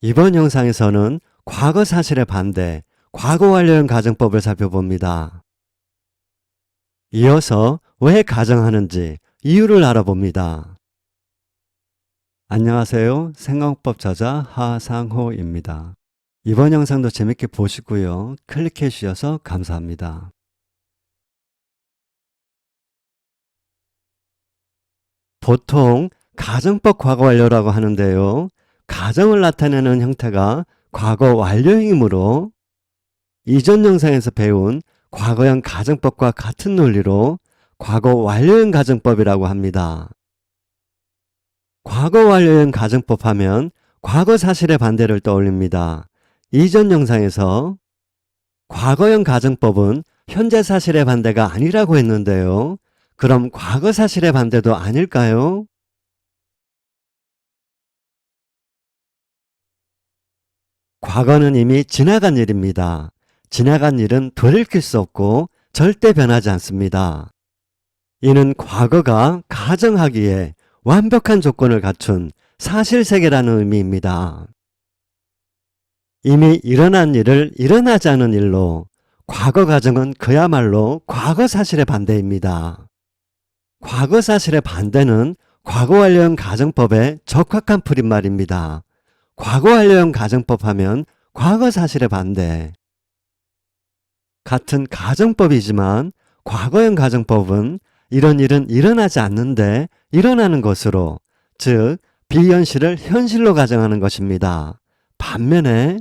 이번 영상에서는 과거 사실의 반대, 과거 완료형 가정법을 살펴봅니다. 이어서 왜 가정하는지 이유를 알아봅니다. 안녕하세요. 생강법 저자 하상호입니다. 이번 영상도 재밌게 보시고요. 클릭해 주셔서 감사합니다. 보통 가정법 과거 완료라고 하는데요. 가정을 나타내는 형태가 과거 완료형이므로 이전 영상에서 배운 과거형 가정법과 같은 논리로 과거 완료형 가정법이라고 합니다. 과거 완료형 가정법 하면 과거 사실의 반대를 떠올립니다. 이전 영상에서 과거형 가정법은 현재 사실의 반대가 아니라고 했는데요. 그럼 과거 사실의 반대도 아닐까요? 과거는 이미 지나간 일입니다. 지나간 일은 되돌릴 수 없고 절대 변하지 않습니다. 이는 과거가 가정하기에 완벽한 조건을 갖춘 사실세계라는 의미입니다. 이미 일어난 일을 일어나지 않은 일로 과거 가정은 그야말로 과거 사실의 반대입니다. 과거 사실의 반대는 과거 완료형 가정법의 적확한 풀이말입니다. 과거 완료형 가정법 하면 과거 사실의 반대. 같은 가정법이지만 과거형 가정법은 이런 일은 일어나지 않는데 일어나는 것으로, 즉 비현실을 현실로 가정하는 것입니다. 반면에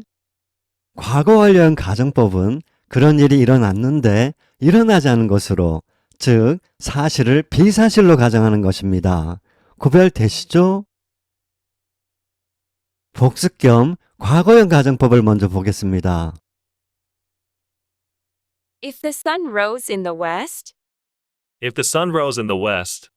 과거 완료형 가정법은 그런 일이 일어났는데 일어나지 않은 것으로, 즉 사실을 비사실로 가정하는 것입니다. 구별되시죠? 복습 겸 과거형 가정법을 먼저 보겠습니다. If the sun rose in the west, If the sun rose in the west,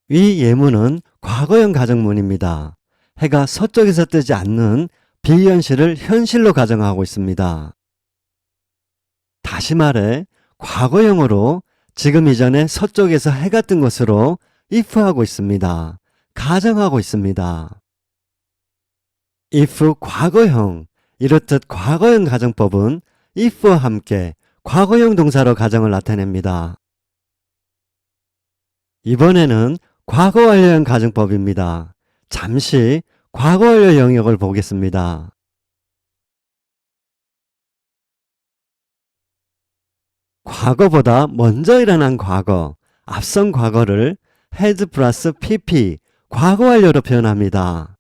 위 예문은 과거형 가정문입니다. 해가 서쪽에서 뜨지 않는 비현실을 현실로 가정하고 있습니다. 다시 말해 과거형으로 지금 이전에 서쪽에서 해가 뜬 것으로 if하고 있습니다. 가정하고 있습니다. if 과거형, 이렇듯 과거형 가정법은 if와 함께 과거형 동사로 가정을 나타냅니다. 이번에는 과거 완료형 가정법입니다. 잠시 과거 완료 영역을 보겠습니다. 과거보다 먼저 일어난 과거, 앞선 과거를 had 플러스 pp, 과거 완료로 표현합니다.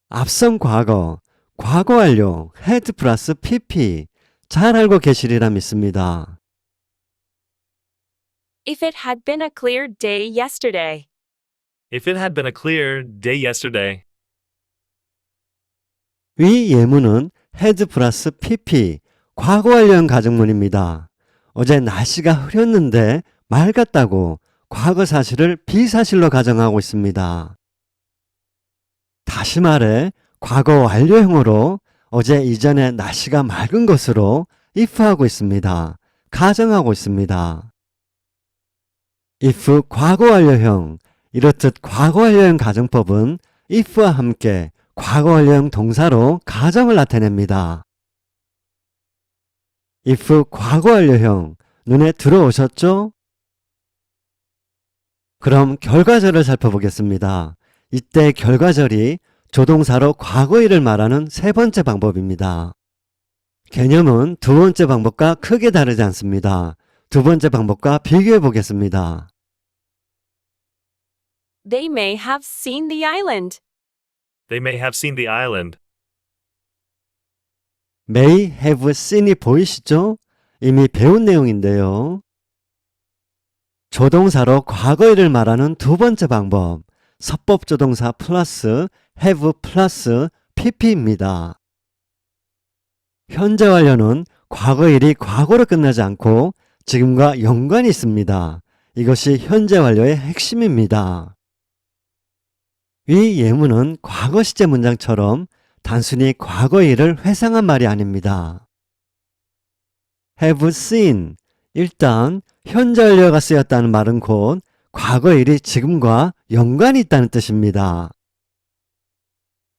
앞선 과거, 과거 완료, had 플러스 pp, 잘 알고 계시리라 믿습니다. if it had been a clear day yesterday, if it had been a clear day yesterday, 위 예문은 had 플러스 pp, 과거 완료형 가정문입니다. 어제 날씨가 흐렸는데 맑았다고 과거 사실을 비사실로 가정하고 있습니다. 다시 말해 과거 완료형으로 어제 이전에 날씨가 맑은 것으로 if하고 있습니다. 가정하고 있습니다. if 과거 완료형, 이렇듯 과거 완료형 가정법은 if와 함께 과거 완료형 동사로 가정을 나타냅니다. if 과거 완료형, 눈에 들어오셨죠? 그럼 결과절을 살펴보겠습니다. 이때 결과절이 조동사로 과거 일을 말하는 세 번째 방법입니다. 개념은 두 번째 방법과 크게 다르지 않습니다. 두 번째 방법과 비교해 보겠습니다. they may have seen the island. they may have seen the island. may have seen이 보이시죠? 이미 배운 내용인데요. 조동사로 과거 일을 말하는 두 번째 방법, 서법조동사 플러스 have 플러스 pp입니다. 현재 완료는 과거 일이 과거로 끝나지 않고 지금과 연관이 있습니다. 이것이 현재 완료의 핵심입니다. 위 예문은 과거 시제 문장처럼 단순히 과거 일을 회상한 말이 아닙니다. have seen, 일단 현재 완료가 쓰였다는 말은 곧 과거 일이 지금과 연관이 있다는 뜻입니다.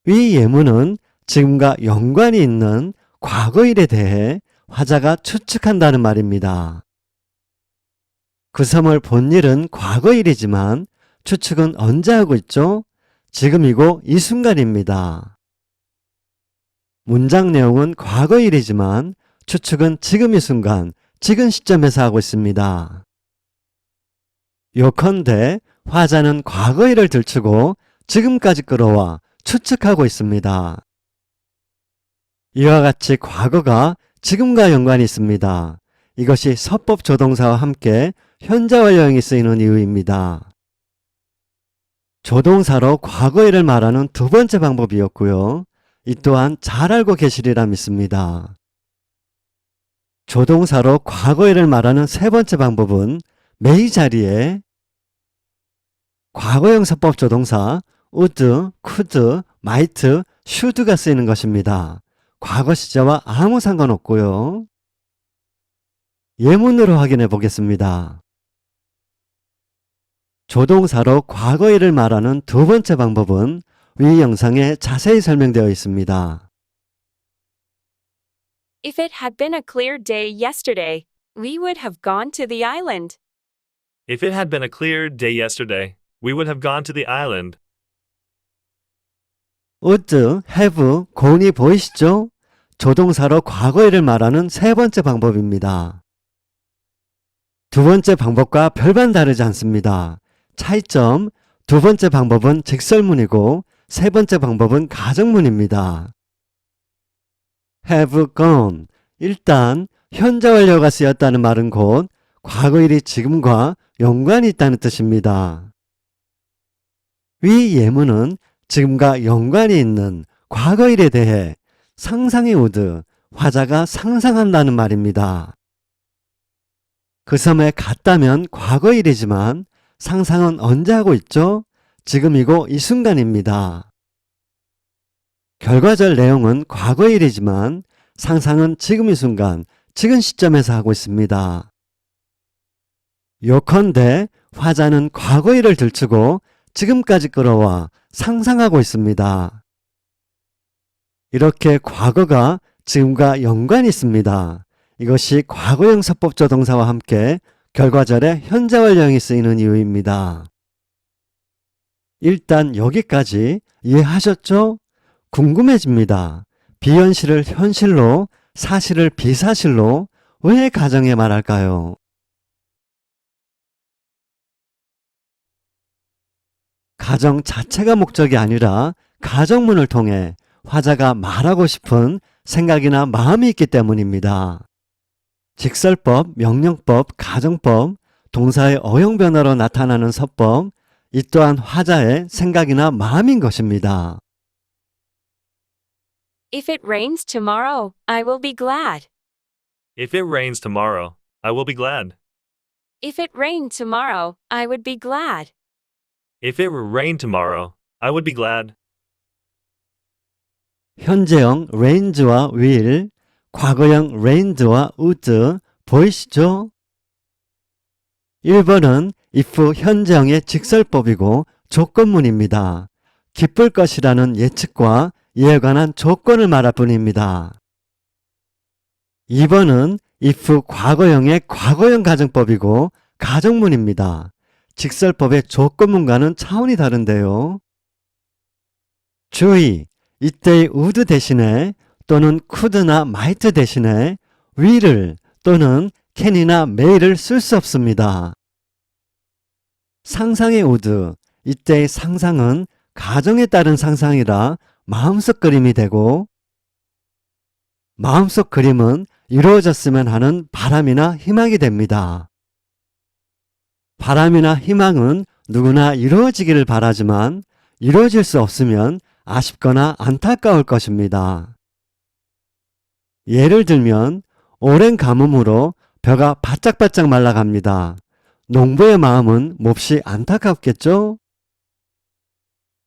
위 예문은 지금과 연관이 있는 과거일에 대해 화자가 추측한다는 말입니다. 그 섬을 본 일은 과거일이지만 추측은 언제 하고 있죠? 지금이고 이 순간입니다. 문장 내용은 과거일이지만 추측은 지금 이 순간, 지금 시점에서 하고 있습니다. 요컨대 화자는 과거일을 들추고 지금까지 끌어와 추측하고 있습니다. 이와 같이 과거가 지금과 연관이 있습니다. 이것이 서법 조동사와 함께 현재 완료형이 쓰이는 이유입니다. 조동사로 과거일을 말하는 두 번째 방법이었고요. 이 또한 잘 알고 계시리라 믿습니다. 조동사로 과거일을 말하는 세 번째 방법은 may 자리에 과거형 서법 조동사 would, could, might, should가 쓰이는 것입니다. 과거 시제와 아무 상관없고요. 예문으로 확인해 보겠습니다. 조동사로 과거일을 말하는 두 번째 방법은 위 영상에 자세히 설명되어 있습니다. If it had been a clear day yesterday, we would have gone to the island. If it had been a clear day yesterday, we would have gone to the island. would, have, gone이 보이시죠? 조동사로 과거일을 말하는 세 번째 방법입니다. 두 번째 방법과 별반 다르지 않습니다. 차이점, 두 번째 방법은 직설문이고 세 번째 방법은 가정문입니다. have gone, 일단 현재 완료가 쓰였다는 말은 곧 과거일이 지금과 연관이 있다는 뜻입니다. 위 예문은 지금과 연관이 있는 과거일에 대해 상상의 would, 화자가 상상한다는 말입니다. 그 섬에 갔다면 과거일이지만 상상은 언제 하고 있죠? 지금이고 이 순간입니다. 결과절 내용은 과거일이지만 상상은 지금 이 순간, 지금 시점에서 하고 있습니다. 요컨대 화자는 과거일을 들추고 지금까지 끌어와 상상하고 있습니다. 이렇게 과거가 지금과 연관이 있습니다. 이것이 과거형 서법조동사와 함께 결과절에 현재 완료형이 쓰이는 이유입니다. 일단 여기까지 이해하셨죠? 궁금해집니다. 비현실을 현실로, 사실을 비사실로 왜 가정에 말할까요? 가정 자체가 목적이 아니라 가정문을 통해 화자가 말하고 싶은 생각이나 마음이 있기 때문입니다. 직설법, 명령법, 가정법, 동사의 어용 변화로 나타나는 서법, 이 또한 화자의 생각이나 마음인 것입니다. If it rains tomorrow, I will be glad. If it rains tomorrow, I will be glad. If it rained tomorrow, I would be glad. If it rained tomorrow, I would be glad. 현재형 range와 will, 과거형 rained와 would 보이시죠? 1번은 if 현재형의 직설법이고 조건문입니다. 기쁠 것이라는 예측과 이에 관한 조건을 말할 뿐입니다. 2번은 if 과거형의 과거형 가정법이고 가정문입니다. 직설법의 조건문과는 차원이 다른데요. 주의! 이때의 would 대신에 또는 could나 might 대신에 will을 또는 can이나 may를 쓸 수 없습니다. 상상의 would, 이때의 상상은 가정에 따른 상상이라 마음속 그림이 되고 마음속 그림은 이루어졌으면 하는 바람이나 희망이 됩니다. 바람이나 희망은 누구나 이루어지기를 바라지만 이루어질 수 없으면 아쉽거나 안타까울 것입니다. 예를 들면 오랜 가뭄으로 벼가 바짝바짝 말라갑니다. 농부의 마음은 몹시 안타깝겠죠?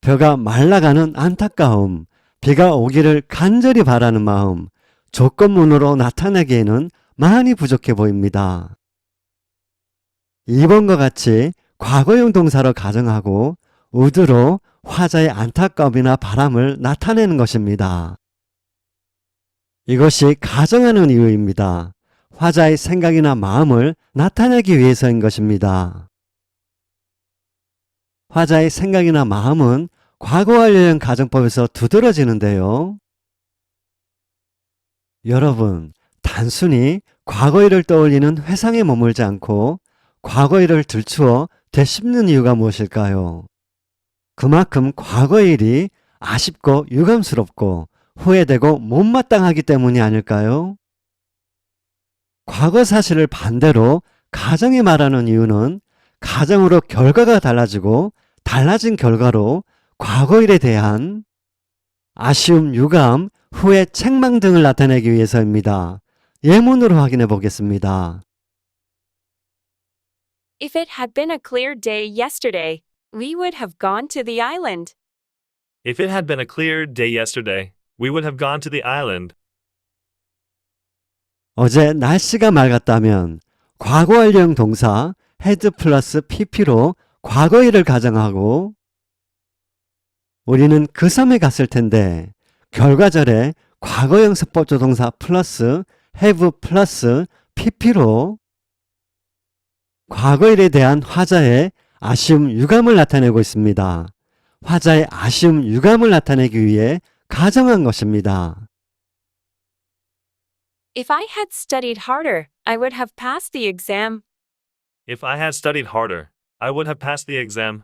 벼가 말라가는 안타까움, 비가 오기를 간절히 바라는 마음, 조건문으로 나타내기에는 많이 부족해 보입니다. 2번과 같이 과거형 동사로 가정하고 would로 화자의 안타까움이나 바람을 나타내는 것입니다. 이것이 가정하는 이유입니다. 화자의 생각이나 마음을 나타내기 위해서인 것입니다. 화자의 생각이나 마음은 과거 완료형 가정법에서 두드러지는데요. 여러분, 단순히 과거일을 떠올리는 회상에 머물지 않고 과거일을 들추어 되씹는 이유가 무엇일까요? 그만큼 과거일이 아쉽고 유감스럽고 후회되고 못마땅하기 때문이 아닐까요? 과거 사실을 반대로 가정에 말하는 이유는 가정으로 결과가 달라지고 달라진 결과로 과거일에 대한 아쉬움, 유감, 후회, 책망 등을 나타내기 위해서입니다. 예문으로 확인해 보겠습니다. If it had been a clear day yesterday, we would have gone to the island. If it had been a clear day yesterday, we would have gone to the island. 어제 날씨가 맑았다면 과거 완료형 동사 had 플러스 pp로 과거일을 가정하고 우리는 그 섬에 갔을 텐데 결과절에 과거형 서법조동사 플러스 have 플러스 pp로 과거일에 대한 화자의 아쉬움, 유감을 나타내고 있습니다. 화자의 아쉬움, 유감을 나타내기 위해 가정한 것입니다. If I had studied harder, I would have passed the exam. If I had studied harder, I would have passed the exam.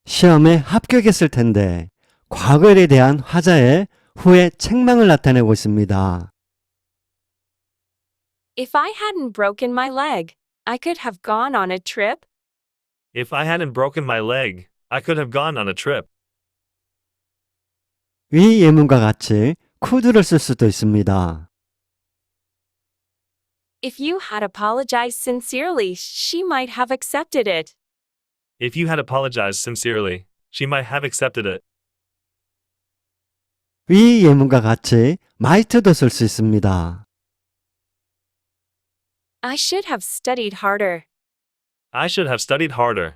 시험에 합격했을 텐데 과거일에 대한 화자의 후회, 책망을 나타내고 있습니다. If I hadn't broken my leg, I could have gone on a trip. If I hadn't broken my leg, I could have gone on a trip. 위 예문과 같이 could를 쓸 수도 있습니다. If you had apologized sincerely, she might have accepted it. If you had apologized sincerely, she might have accepted it. 위 예문과 같이 might도 쓸 수 있습니다. I should have studied harder. I should have studied harder.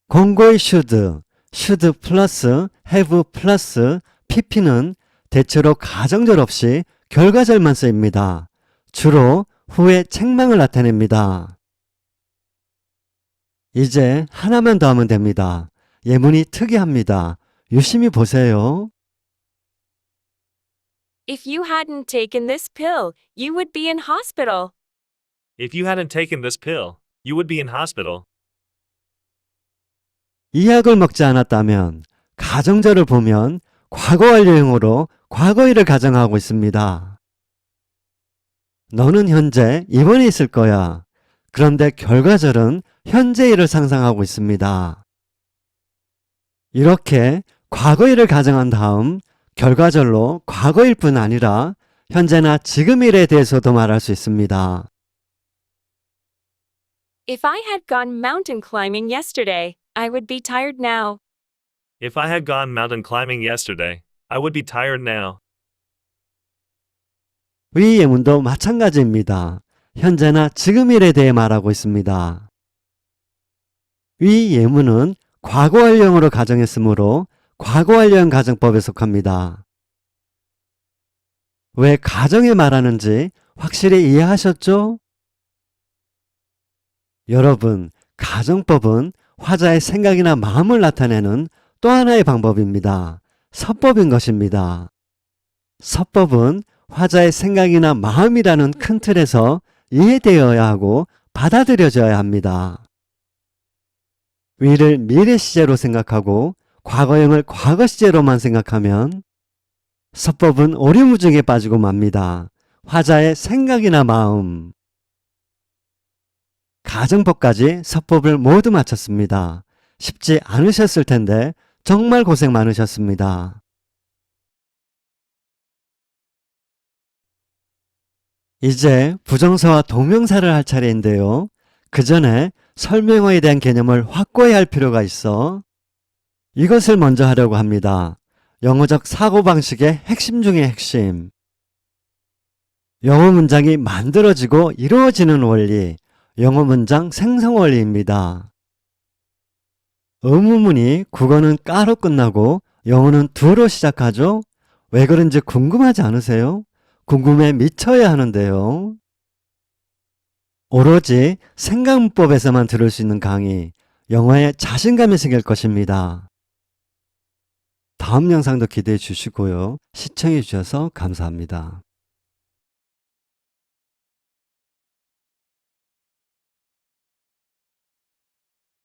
공고의 should 플러스 have 플러스 pp는 대체로 가정절 없이 결과절만 쓰입니다. 주로 후에 책망을 나타냅니다. 이제 하나만 더 하면 됩니다. 예문이 특이합니다. 유심히 보세요. If you hadn't taken this pill, you would be in hospital. If you hadn't taken this pill, you would be in hospital. 이 약을 먹지 않았다면 가정절을 보면 과거 완료형으로 과거일을 가정하고 있습니다. 너는 현재 입원해 있을 거야. 그런데 결과절은 현재일을 상상하고 있습니다. 이렇게 과거일을 가정한 다음 결과절로 과거일 뿐 아니라 현재나 지금일에 대해서도 말할 수 있습니다. If I had gone mountain climbing yesterday, I would be tired now. If I had gone mountain climbing yesterday, I would be tired now. 위 예문도 마찬가지입니다. 현재나 지금일에 대해 말하고 있습니다. 위 예문은 과거 완료형으로 가정했으므로 과거 완료형 가정법에 속합니다. 왜 가정에 말하는지 확실히 이해하셨죠? 여러분, 가정법은 화자의 생각이나 마음을 나타내는 또 하나의 방법입니다. 서법인 것입니다. 서법은 화자의 생각이나 마음이라는 큰 틀에서 이해되어야 하고 받아들여져야 합니다. 위를 미래 시제로 생각하고 과거형을 과거 시제로만 생각하면 서법은 오리무중에 빠지고 맙니다. 화자의 생각이나 마음. 가정법까지 서법을 모두 마쳤습니다. 쉽지 않으셨을 텐데 정말 고생 많으셨습니다. 이제 부정사와 동명사를 할 차례인데요. 그 전에 설명어에 대한 개념을 확고히 할 필요가 있어 이것을 먼저 하려고 합니다. 영어적 사고방식의 핵심 중의 핵심. 영어 문장이 만들어지고 이루어지는 원리, 영어 문장 생성 원리입니다. 의문문이 국어는 까로 끝나고 영어는 두로 시작하죠? 왜 그런지 궁금하지 않으세요? 궁금해 미쳐야 하는데요. 오로지 생각문법에서만 들을 수 있는 강의, 영어에 자신감이 생길 것입니다. 다음 영상도 기대해 주시고요. 시청해 주셔서 감사합니다.